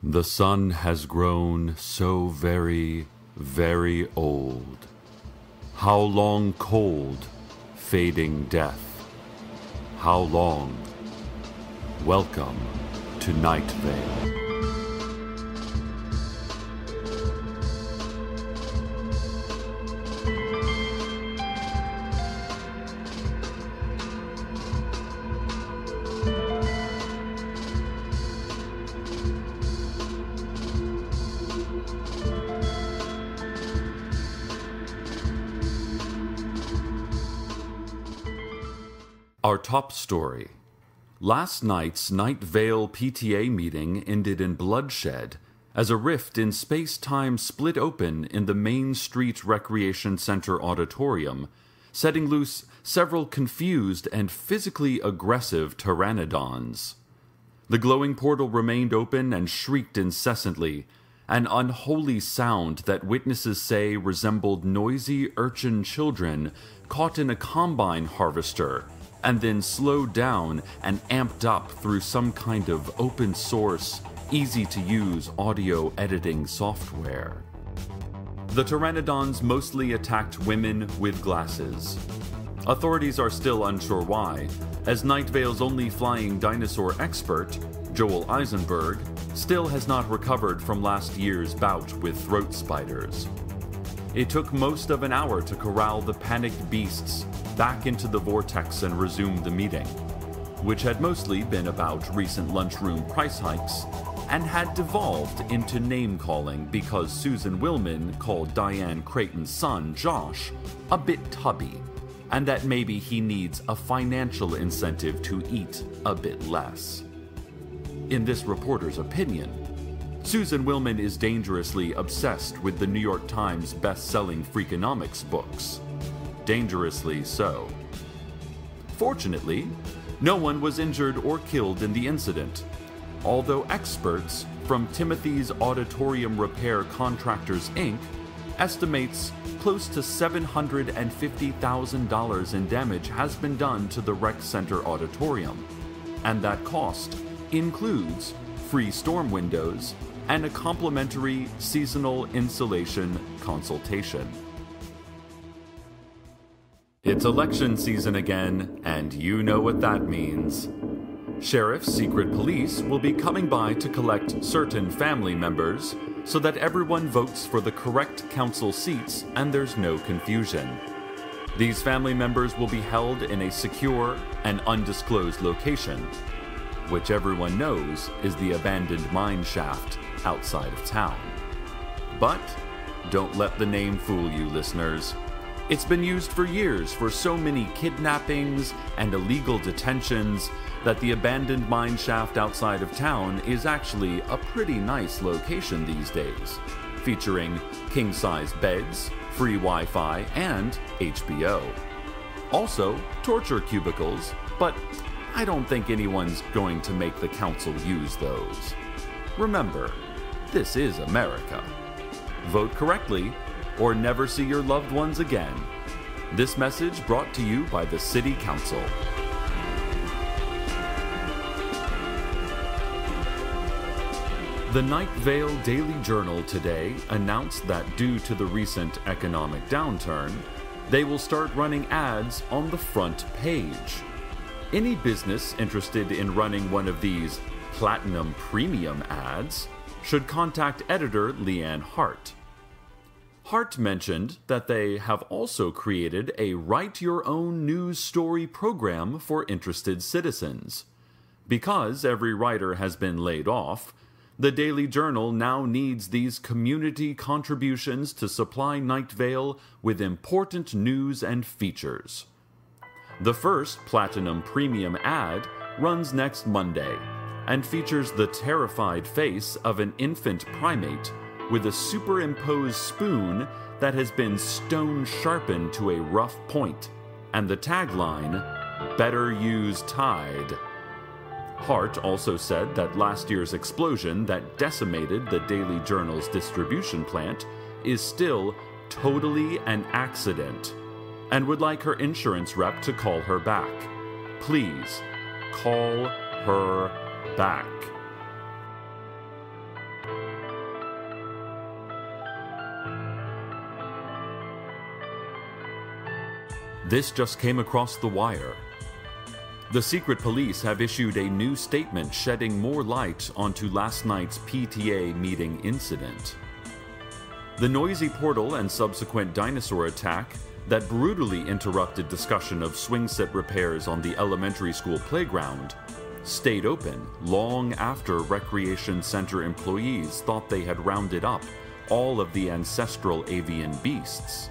The sun has grown so very, very old. How long cold, fading death? How long? Welcome to Night Vale. Our top story. Last night's Night Vale PTA meeting ended in bloodshed as a rift in space-time split open in the Main Street Recreation Center auditorium, setting loose several confused and physically aggressive pteranodons. The glowing portal remained open and shrieked incessantly, an unholy sound that witnesses say resembled noisy urchin children caught in a combine harvester, and then slowed down and amped up through some kind of open-source, easy-to-use audio editing software. The pteranodons mostly attacked women with glasses. Authorities are still unsure why, as Night Vale's only flying dinosaur expert, Joel Eisenberg, still has not recovered from last year's bout with throat spiders. It took most of an hour to corral the panicked beasts back into the vortex and resume the meeting, which had mostly been about recent lunchroom price hikes and had devolved into name-calling because Susan Willman called Diane Creighton's son, Josh, a bit tubby, and that maybe he needs a financial incentive to eat a bit less. In this reporter's opinion, Susan Willman is dangerously obsessed with the New York Times best-selling Freakonomics books. Dangerously so. Fortunately, no one was injured or killed in the incident, although experts from Timothy's Auditorium Repair Contractors, Inc. estimates close to $750,000 in damage has been done to the rec center auditorium, and that cost includes free storm windows and a complimentary seasonal insulation consultation. It's election season again, and you know what that means. Sheriff's secret police will be coming by to collect certain family members so that everyone votes for the correct council seats and there's no confusion. These family members will be held in a secure and undisclosed location, which everyone knows is the abandoned mine shaft outside of town. But don't let the name fool you, listeners. It's been used for years for so many kidnappings and illegal detentions that the abandoned mine shaft outside of town is actually a pretty nice location these days, featuring king-size beds, free Wi-Fi, and HBO. Also, torture cubicles, but I don't think anyone's going to make the council use those. Remember, this is America. Vote correctly, or never see your loved ones again. This message brought to you by the City Council. The Night Vale Daily Journal today announced that due to the recent economic downturn, they will start running ads on the front page. Any business interested in running one of these Platinum Premium ads should contact editor Leanne Hart. Hart mentioned that they have also created a write-your-own news story program for interested citizens. Because every writer has been laid off, the Daily Journal now needs these community contributions to supply Night Vale with important news and features. The first Platinum Premium ad runs next Monday and features the terrified face of an infant primate with a superimposed spoon that has been stone sharpened to a rough point, and the tagline, "Better use Tide." Hart also said that last year's explosion that decimated the Daily Journal's distribution plant is still totally an accident, and would like her insurance rep to call her back. Please, call her back. This just came across the wire. The secret police have issued a new statement shedding more light onto last night's PTA meeting incident. The noisy portal and subsequent dinosaur attack that brutally interrupted discussion of swing set repairs on the elementary school playground stayed open long after Recreation Center employees thought they had rounded up all of the ancestral avian beasts.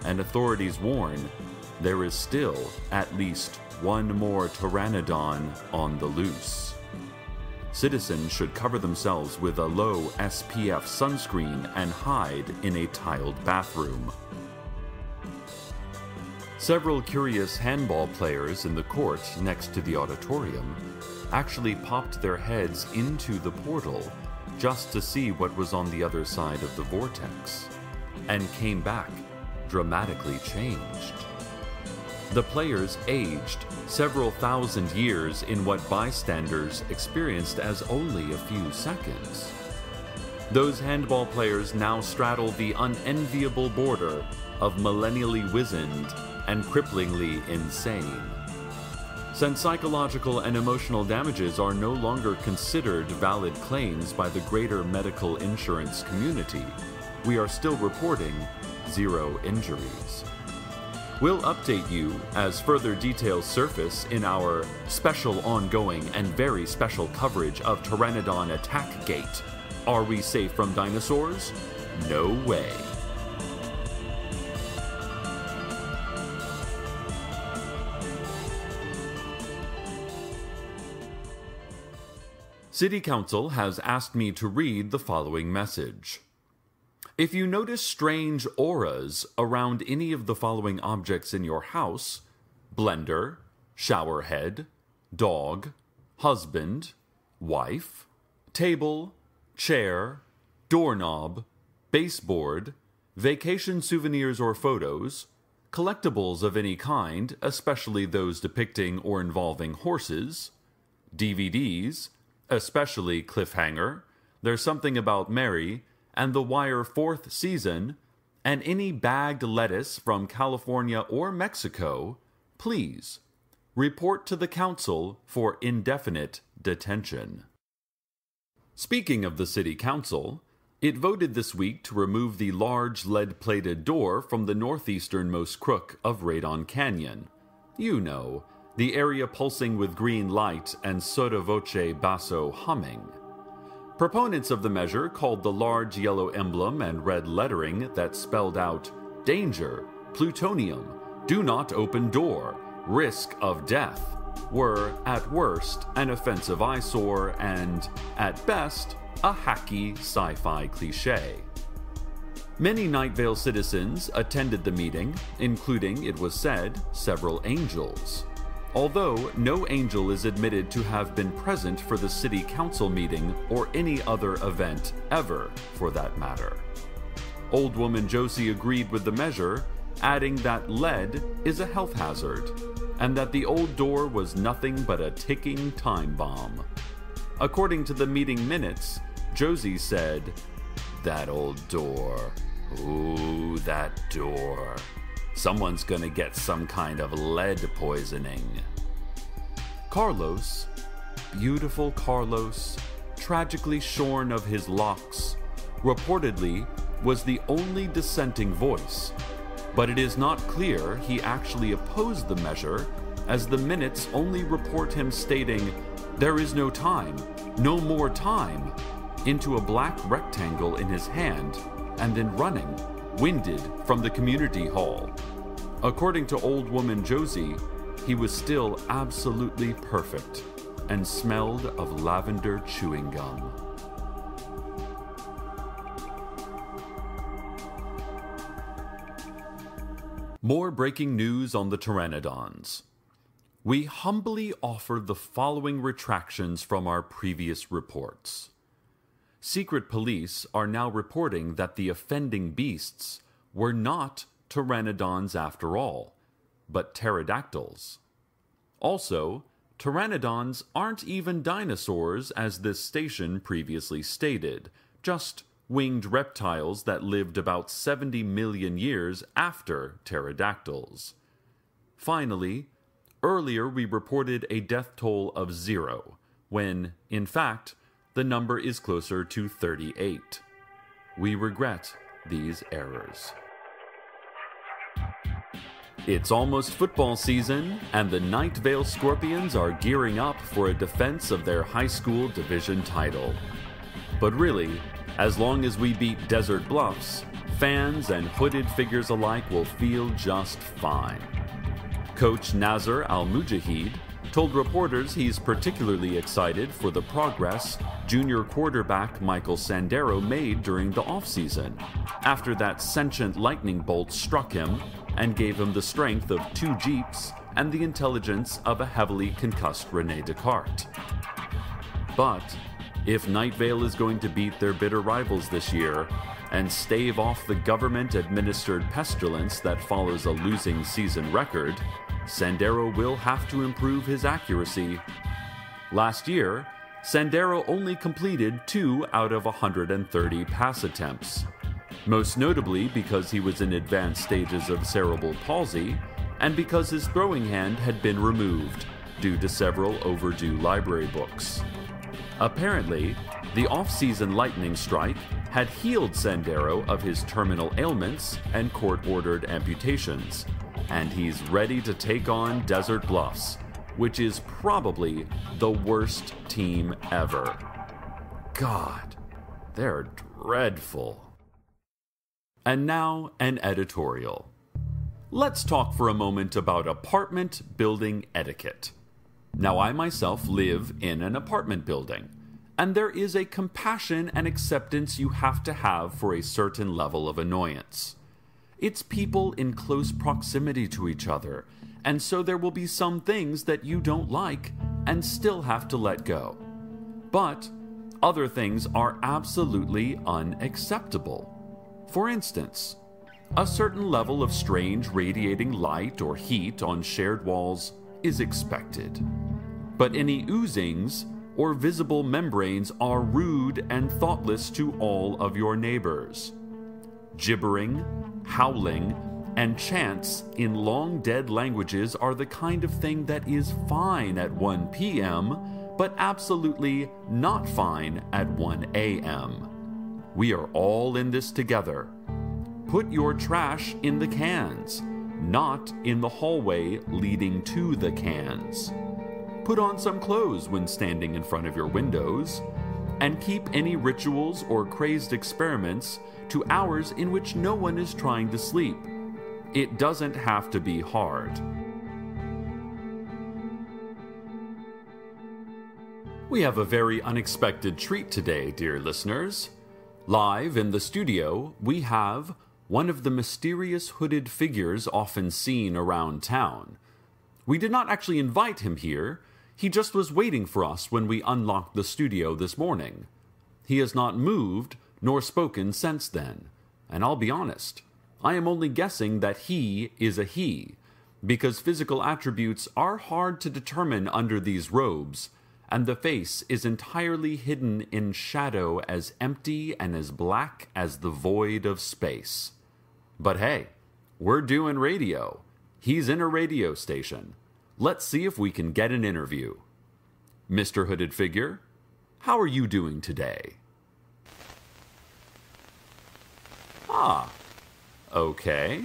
And authorities warn there is still at least one more pteranodon on the loose. Citizens should cover themselves with a low SPF sunscreen and hide in a tiled bathroom. Several curious handball players in the court next to the auditorium actually popped their heads into the portal just to see what was on the other side of the vortex, and came back dramatically changed. The players aged several thousand years in what bystanders experienced as only a few seconds. Those handball players now straddle the unenviable border of millennially wizened and cripplingly insane. Since psychological and emotional damages are no longer considered valid claims by the greater medical insurance community, we are still reporting 0 injuries. We'll update you as further details surface in our special ongoing and very special coverage of Pteranodon Attackgate. Are we safe from dinosaurs? No way. City Council has asked me to read the following message. If you notice strange auras around any of the following objects in your house: blender, shower head, dog, husband, wife, table, chair, doorknob, baseboard, vacation souvenirs or photos, collectibles of any kind, especially those depicting or involving horses, DVDs, especially Cliffhanger, There's Something About Mary, and The Wire 4th season, and any bagged lettuce from California or Mexico, please report to the council for indefinite detention. Speaking of the city council, it voted this week to remove the large lead-plated door from the northeasternmost crook of Radon Canyon. You know, the area pulsing with green light and sotto voce basso humming. Proponents of the measure called the large yellow emblem and red lettering that spelled out "Danger, Plutonium, Do Not Open Door, Risk of Death" were, at worst, an offensive eyesore and, at best, a hacky sci-fi cliché. Many Night Vale citizens attended the meeting, including, it was said, several angels. Although no angel is admitted to have been present for the city council meeting or any other event ever, for that matter. Old Woman Josie agreed with the measure, adding that lead is a health hazard, and that the old door was nothing but a ticking time bomb. According to the meeting minutes, Josie said, "That old door. Ooh, that door. Someone's gonna get some kind of lead poisoning." Carlos, beautiful Carlos, tragically shorn of his locks, reportedly was the only dissenting voice, but it is not clear he actually opposed the measure, as the minutes only report him stating, "There is no time, no more time," into a black rectangle in his hand, and then running, winded, from the community hall. According to Old Woman Josie, he was still absolutely perfect and smelled of lavender chewing gum. More breaking news on the Pteranodons. We humbly offer the following retractions from our previous reports. Secret police are now reporting that the offending beasts were not pteranodons after all, but pterodactyls. Also, pteranodons aren't even dinosaurs, as this station previously stated, just winged reptiles that lived about 70 million years after pterodactyls. Finally, earlier we reported a death toll of 0, when, in fact, the number is closer to 38. We regret these errors. It's almost football season, and the Night Vale Scorpions are gearing up for a defense of their high school division title. But really, as long as we beat Desert Bluffs, fans and hooded figures alike will feel just fine. Coach Nazar Al-Mujahid told reporters he's particularly excited for the progress junior quarterback Michael Sandero made during the offseason, after that sentient lightning bolt struck him and gave him the strength of 2 Jeeps and the intelligence of a heavily concussed Rene Descartes. But if Night Vale is going to beat their bitter rivals this year and stave off the government-administered pestilence that follows a losing season record, Sandero will have to improve his accuracy. Last year, Sandero only completed 2 out of 130 pass attempts, most notably because he was in advanced stages of cerebral palsy and because his throwing hand had been removed due to several overdue library books. Apparently, the off-season lightning strike had healed Sandero of his terminal ailments and court-ordered amputations, and he's ready to take on Desert Bluffs, which is probably the worst team ever. God, they're dreadful. And now, an editorial. Let's talk for a moment about apartment building etiquette. Now, I myself live in an apartment building, and there is a compassion and acceptance you have to have for a certain level of annoyance. It's people in close proximity to each other, and so there will be some things that you don't like and still have to let go. But other things are absolutely unacceptable. For instance, a certain level of strange radiating light or heat on shared walls is expected. But any oozings or visible membranes are rude and thoughtless to all of your neighbors. Gibbering, howling, and chants in long dead languages are the kind of thing that is fine at 1 p.m., but absolutely not fine at 1 a.m. We are all in this together. Put your trash in the cans, not in the hallway leading to the cans. Put on some clothes when standing in front of your windows, and keep any rituals or crazed experiments to hours in which no one is trying to sleep. It doesn't have to be hard. We have a very unexpected treat today, dear listeners. Live in the studio, we have one of the mysterious hooded figures often seen around town. We did not actually invite him here. He just was waiting for us when we unlocked the studio this morning. He has not moved nor spoken since then, and I'll be honest, I am only guessing that he is a he, because physical attributes are hard to determine under these robes, and the face is entirely hidden in shadow, as empty and as black as the void of space. But hey, we're doing radio. He's in a radio station. Let's see if we can get an interview. Mr. Hooded Figure, how are you doing today? Ah, okay.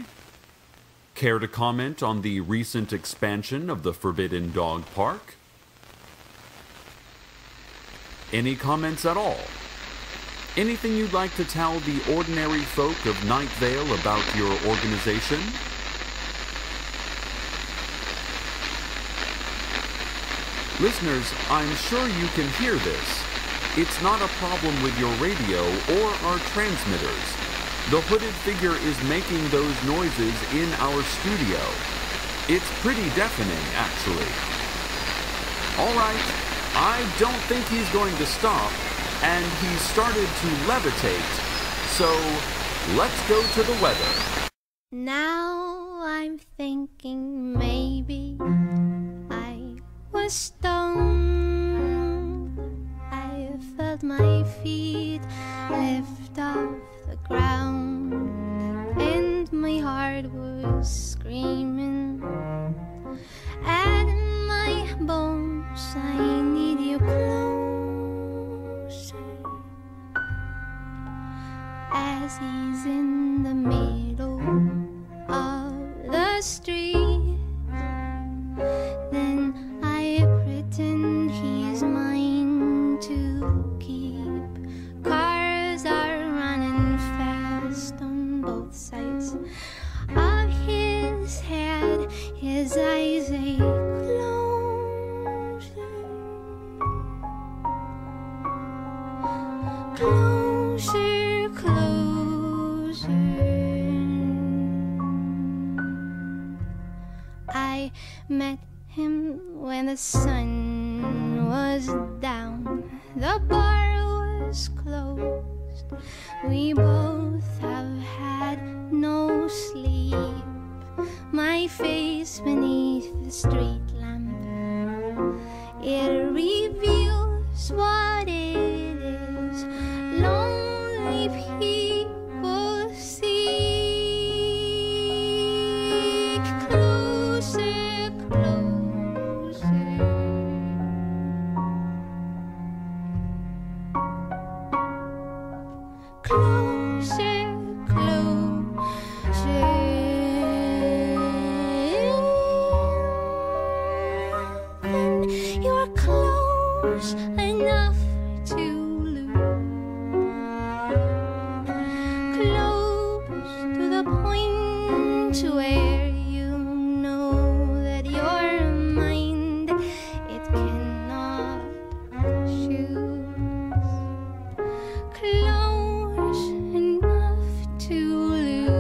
Care to comment on the recent expansion of the Forbidden Dog Park? Any comments at all? Anything you'd like to tell the ordinary folk of Night Vale about your organization? Listeners, I'm sure you can hear this. It's not a problem with your radio or our transmitters. The hooded figure is making those noises in our studio. It's pretty deafening, actually. All right, I don't think he's going to stop, and he's started to levitate, so let's go to the weather. Now I'm thinking maybe I was stoned. I felt my feet lift off the ground, and my heart was screaming at my bones. I need you closer. As he's in the middle of the street, then I pretend he's mine to keep. Cars are running fast on both sides of his head. His eyes say closer, closer. I met him when the sun was down, the bar was closed. We both have had no sleep. My face beneath the street lamp, it reveals what it is lonely people seek. Closer, closer. Closer, closer. When you're close enough to close to the point where you know that your mind, it cannot choose. Close enough to lose.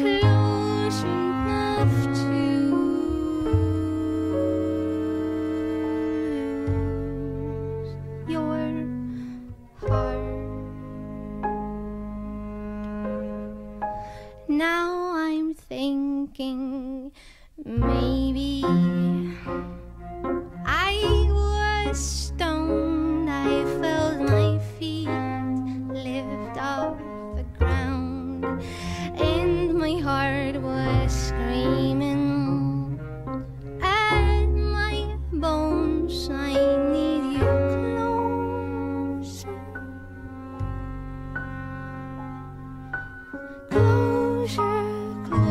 Close enough to lose your heart. Now I'm thinking maybe I was stoned. I felt my feet lift off the ground, and my heart was screaming at my bones. I need you closer. Closer, closer.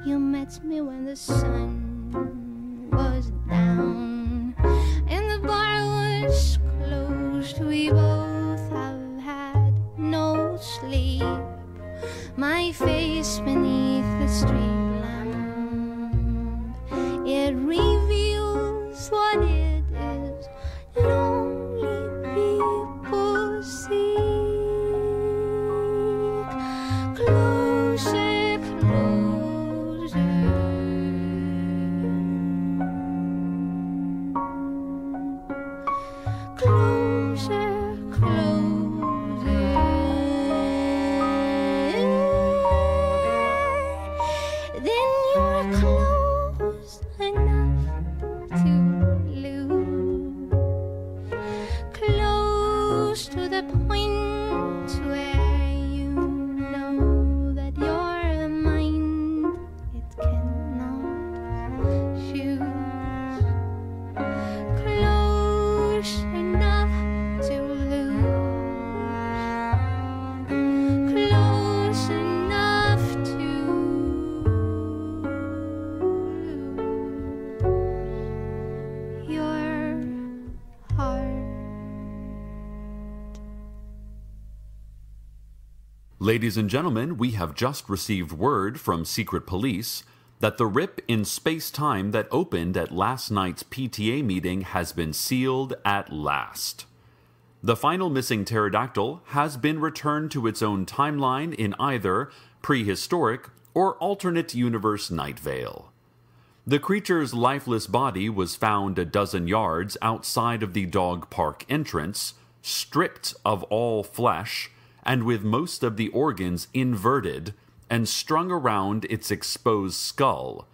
You met me when the sun was down and the bar was closed. We both have had no sleep. My face beneath the street lamp, it reveals what it is lonely people seek. Closer, closer. Closer, closer. Then you're close enough to lose. Close to the point where you know that your mind, it cannot choose. Close enough to lose. Close enough to lose your heart. Ladies and gentlemen, we have just received word from secret police that the rip in space-time that opened at last night's PTA meeting has been sealed at last. The final missing pterodactyl has been returned to its own timeline in either prehistoric or alternate universe Night Vale. The creature's lifeless body was found a dozen yards outside of the dog park entrance, stripped of all flesh, and with most of the organs inverted and strung around its exposed skull,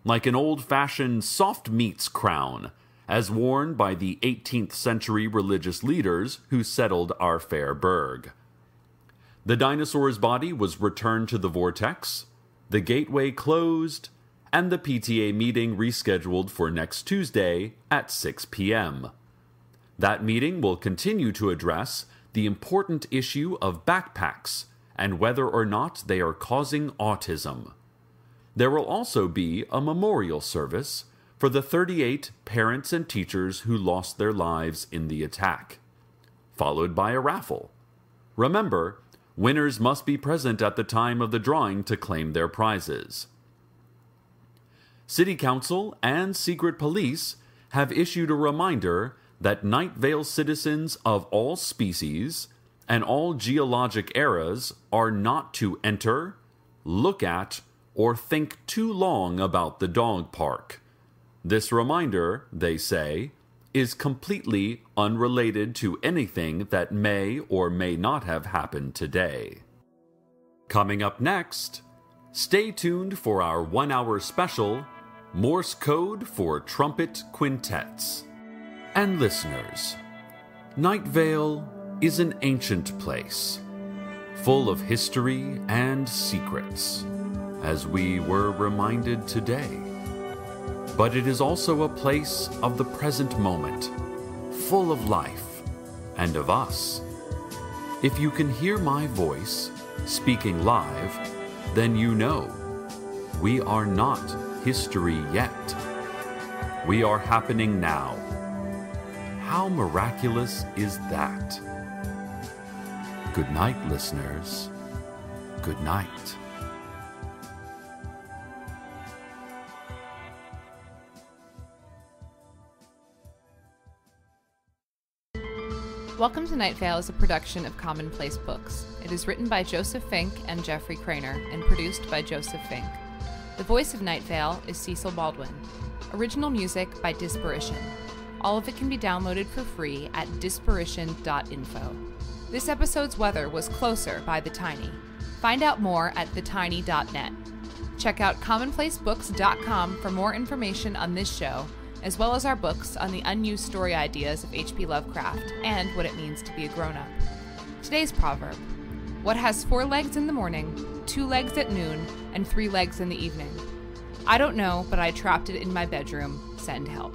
like an old-fashioned soft meats crown, as worn by the 18th century religious leaders who settled our fair burg. The dinosaur's body was returned to the vortex, the gateway closed, and the PTA meeting rescheduled for next Tuesday at 6 p.m. That meeting will continue to address the important issue of backpacks and whether or not they are causing autism. There will also be a memorial service for the 38 parents and teachers who lost their lives in the attack, followed by a raffle. Remember, winners must be present at the time of the drawing to claim their prizes. City Council and Secret Police have issued a reminder that Night Vale citizens of all species and all geologic eras are not to enter, look at, or think too long about the dog park. This reminder, they say, is completely unrelated to anything that may or may not have happened today. Coming up next, stay tuned for our 1-hour special, Morse Code for Trumpet Quintets. And listeners, Night Vale is an ancient place, full of history and secrets, as we were reminded today. But it is also a place of the present moment, full of life and of us. If you can hear my voice speaking live, then you know we are not history yet. We are happening now. How miraculous is that? Good night, listeners. Good night. Welcome to Night Vale is a production of Commonplace Books. It is written by Joseph Fink and Jeffrey Craner and produced by Joseph Fink. The voice of Night Vale is Cecil Baldwin. Original music by Disparition. All of it can be downloaded for free at disparition.info. This episode's weather was Closer by The Tiny. Find out more at thetiny.net. Check out commonplacebooks.com for more information on this show, as well as our books on the unused story ideas of H.P. Lovecraft and what it means to be a grown-up. Today's proverb: what has 4 legs in the morning, 2 legs at noon, and 3 legs in the evening? I don't know, but I trapped it in my bedroom. Send help.